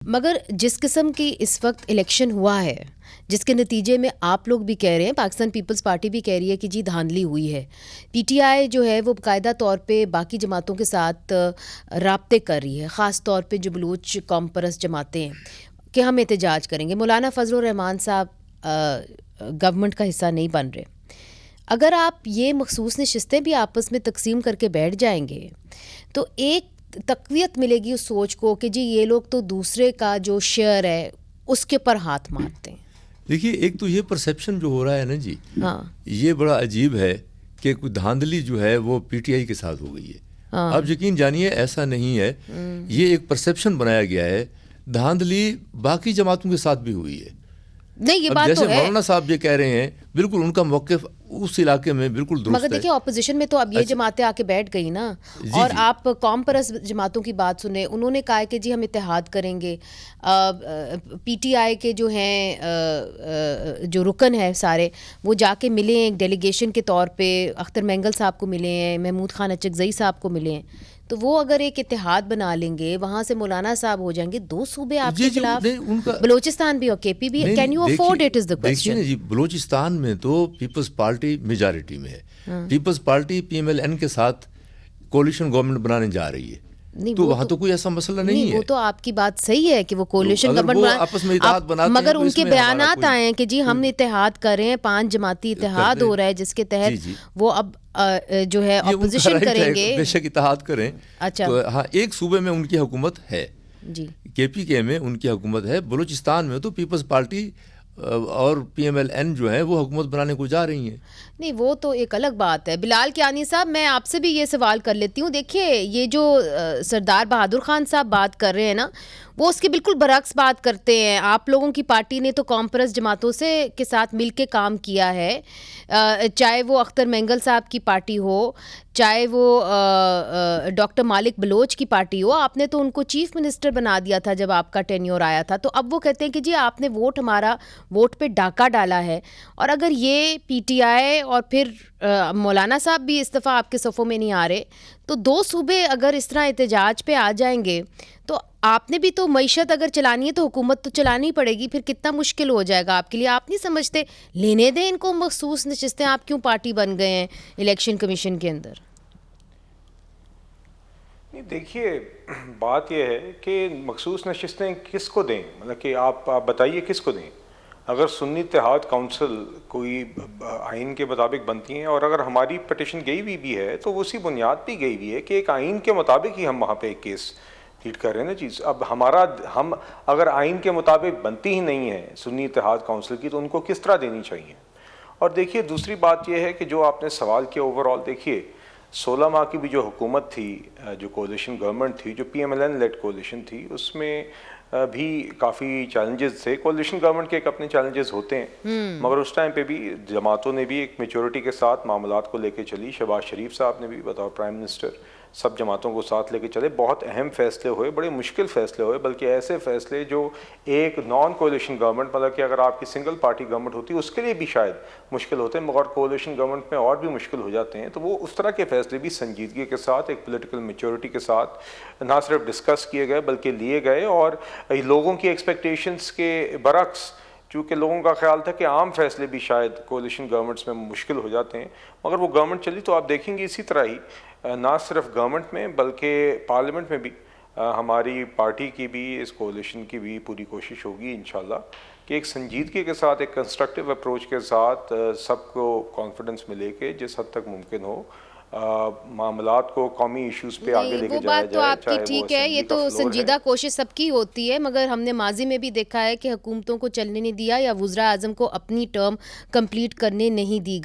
مگر جس قسم کی اس وقت الیکشن ہوا ہے، جس کے نتیجے میں آپ لوگ بھی کہہ رہے ہیں، پاکستان پیپلز پارٹی بھی کہہ رہی ہے کہ جی دھاندلی ہوئی ہے، پی ٹی آئی جو ہے وہ باقاعدہ طور پہ باقی جماعتوں کے ساتھ رابطے کر رہی ہے، خاص طور پہ جو بلوچ قوم پرست جماعتیں ہیں کہ ہم احتجاج کریں گے. مولانا فضل الرحمان صاحب گورنمنٹ کا حصہ نہیں بن رہے. اگر آپ یہ مخصوص نشستیں بھی آپس میں تقسیم کر کے بیٹھ جائیں گے تو ایک تقویت ملے گی اس سوچ کو کہ جی یہ لوگ تو دوسرے کا جو شیئر ہے اس کے پر ہاتھ مارتے ہیں. دیکھیے، ایک تو یہ پرسیپشن جو ہو رہا ہے نا جی، ہاں یہ بڑا عجیب ہے کہ کوئی دھاندلی جو ہے وہ پی ٹی آئی کے ساتھ ہو گئی ہے. آپ یقین جانیے ایسا نہیں ہے، یہ ایک پرسیپشن بنایا گیا ہے. دھاندلی باقی جماعتوں کے ساتھ بھی ہوئی ہے. نہیں، یہ بات جیسے تو ہے، مولانا صاحب یہ کہہ رہے ہیں، بالکل ان کا موقف اس علاقے میں بالکل درست مگر دیکھیں اپوزیشن میں تو اب یہ جماعتیں آ کے بیٹھ گئی نا. اور آپ قوم پرست جماعتوں کی بات سنیں، انہوں نے کہا کہ جی ہم اتحاد کریں گے. پی ٹی آئی کے جو ہیں جو رکن ہیں سارے، وہ جا کے ملے ہیں ایک ڈیلیگیشن کے طور پہ، اختر مینگل صاحب کو ملے ہیں، محمود خان اچکزئی صاحب کو ملے ہیں. تو وہ اگر ایک اتحاد بنا لیں گے، وہاں سے مولانا صاحب ہو جائیں گے، دو صوبے آپ کے خلاف، بلوچستان بھی اور کے پی بھی. Can you afford it is the question. جی بلوچستان میں تو پیپلز پارٹی میجارٹی میں ہے. Peoples Party P M L N کے ساتھ کولیشن گورنمنٹ بنانے جا رہی ہے، تو وہاں تو کوئی ایسا مسئلہ نہیں ہے. وہ تو آپ کی بات صحیح ہے کہ وہ کولیشن گورنمنٹ، مگر ان کے بیانات آئے ہیں کہ جی ہم اتحاد کر رہے ہیں، 5 جماعتی اتحاد ہو رہا ہے جس کے تحت وہ اب جو ہے اپوزیشن کریں گے. بے شک اتحاد کریں. اچھا، ہاں، ایک صوبے میں ان کی حکومت ہے جی، کے پی کے میں ان کی حکومت ہے. بلوچستان میں تو پیپلز پارٹی اور پی ایم ایل این جو ہے وہ حکومت بنانے کو جا رہی ہیں. نہیں، وہ تو ایک الگ بات ہے. بلال کیانی صاحب، میں آپ سے بھی یہ سوال کر لیتی ہوں. دیکھیے، یہ جو سردار بہادر خان صاحب بات کر رہے ہیں نا، وہ اس کے بالکل برعکس بات کرتے ہیں. آپ لوگوں کی پارٹی نے تو قوم پرست جماعتوں کے ساتھ مل کے کام کیا ہے، چاہے وہ اختر مینگل صاحب کی پارٹی ہو، چاہے وہ ڈاکٹر مالک بلوچ کی پارٹی ہو. آپ نے تو ان کو چیف منسٹر بنا دیا تھا جب آپ کا ٹینیور آیا تھا. تو اب وہ کہتے ہیں کہ جی آپ نے ہمارا ووٹ پہ ڈاکہ ڈالا ہے. اور اگر یہ پی ٹی آئی اور پھر مولانا صاحب بھی اس دفعہ آپ کے صفوں میں نہیں آ رہے، تو 2 صوبے اگر اس طرح احتجاج پہ آ جائیں گے تو آپ نے بھی تو معیشت اگر چلانی ہے تو حکومت تو چلانی پڑے گی. پھر کتنا مشکل ہو جائے گا آپ کے لیے. آپ نہیں سمجھتے لینے دیں ان کو مخصوص نشستیں؟ آپ کیوں پارٹی بن گئے ہیں الیکشن کمیشن کے اندر؟ نہیں، دیکھیے بات یہ ہے کہ مخصوص نشستیں کس کو دیں، مطلب کہ آپ بتائیے کس کو دیں. اگر سنی اتحاد کونسل کوئی آئین کے مطابق بنتی ہیں، اور اگر ہماری پٹیشن گئی ہوئی بھی ہے تو اسی بنیاد پہ گئی ہوئی ہے کہ ایک آئین کے مطابق ہی ہم وہاں پہ ایک کیس لیڈ کر رہے ہیں نا چیز. اب ہم اگر آئین کے مطابق بنتی ہی نہیں ہے سنی اتحاد کونسل کی، تو ان کو کس طرح دینی چاہیے. اور دیکھیے دوسری بات یہ ہے کہ جو آپ نے سوال کیا اوور آل، دیکھیے 16 ماہ کی بھی جو حکومت تھی، جو کولیشن گورنمنٹ تھی، جو P M L N led coalition تھی، اس میں بھی کافی چیلنجز تھے. کولیشن گورنمنٹ کے ایک اپنے چیلنجز ہوتے ہیں، مگر اس ٹائم پہ بھی جماعتوں نے بھی ایک میچورٹی کے ساتھ معاملات کو لے کے چلی. شہباز شریف صاحب نے بھی بطور پرائم منسٹر سب جماعتوں کو ساتھ لے کے چلے. بہت اہم فیصلے ہوئے، بڑے مشکل فیصلے ہوئے، بلکہ ایسے فیصلے جو ایک نان کولیشن گورنمنٹ، مطلب کہ اگر آپ کی سنگل پارٹی گورنمنٹ ہوتی ہے اس کے لیے بھی شاید مشکل ہوتے ہیں، مگر کولیشن گورنمنٹ میں اور بھی مشکل ہو جاتے ہیں. تو وہ اس طرح کے فیصلے بھی سنجیدگی کے ساتھ، ایک پولیٹیکل میچورٹی کے ساتھ نہ صرف ڈسکس کیے گئے بلکہ لیے گئے. اور لوگوں کی ایکسپیکٹیشنز کے برعکس، چونکہ لوگوں کا خیال تھا کہ عام فیصلے بھی شاید کولیشن گورنمنٹس میں مشکل ہو جاتے ہیں، مگر وہ گورنمنٹ چلی. تو آپ دیکھیں گے اسی طرح ہی نہ صرف گورنمنٹ میں بلکہ پارلیمنٹ میں بھی ہماری پارٹی کی بھی، اس کولیشن کی بھی پوری کوشش ہوگی انشاءاللہ کہ ایک سنجیدگی کے ساتھ، ایک کنسٹرکٹیو اپروچ کے ساتھ سب کو کانفیڈنس میں لے کے جس حد تک ممکن ہو معاملات کو قومی ایشوز پہ آگے لے کے جایا جائے. وہ بات تو آپ کی ٹھیک ہے، یہ تو سنجیدہ کوشش سب کی ہوتی ہے، مگر ہم نے ماضی میں بھی دیکھا ہے کہ حکومتوں کو چلنے نہیں دیا یا وزراء اعظم کو اپنی ٹرم کمپلیٹ کرنے نہیں دی گئی.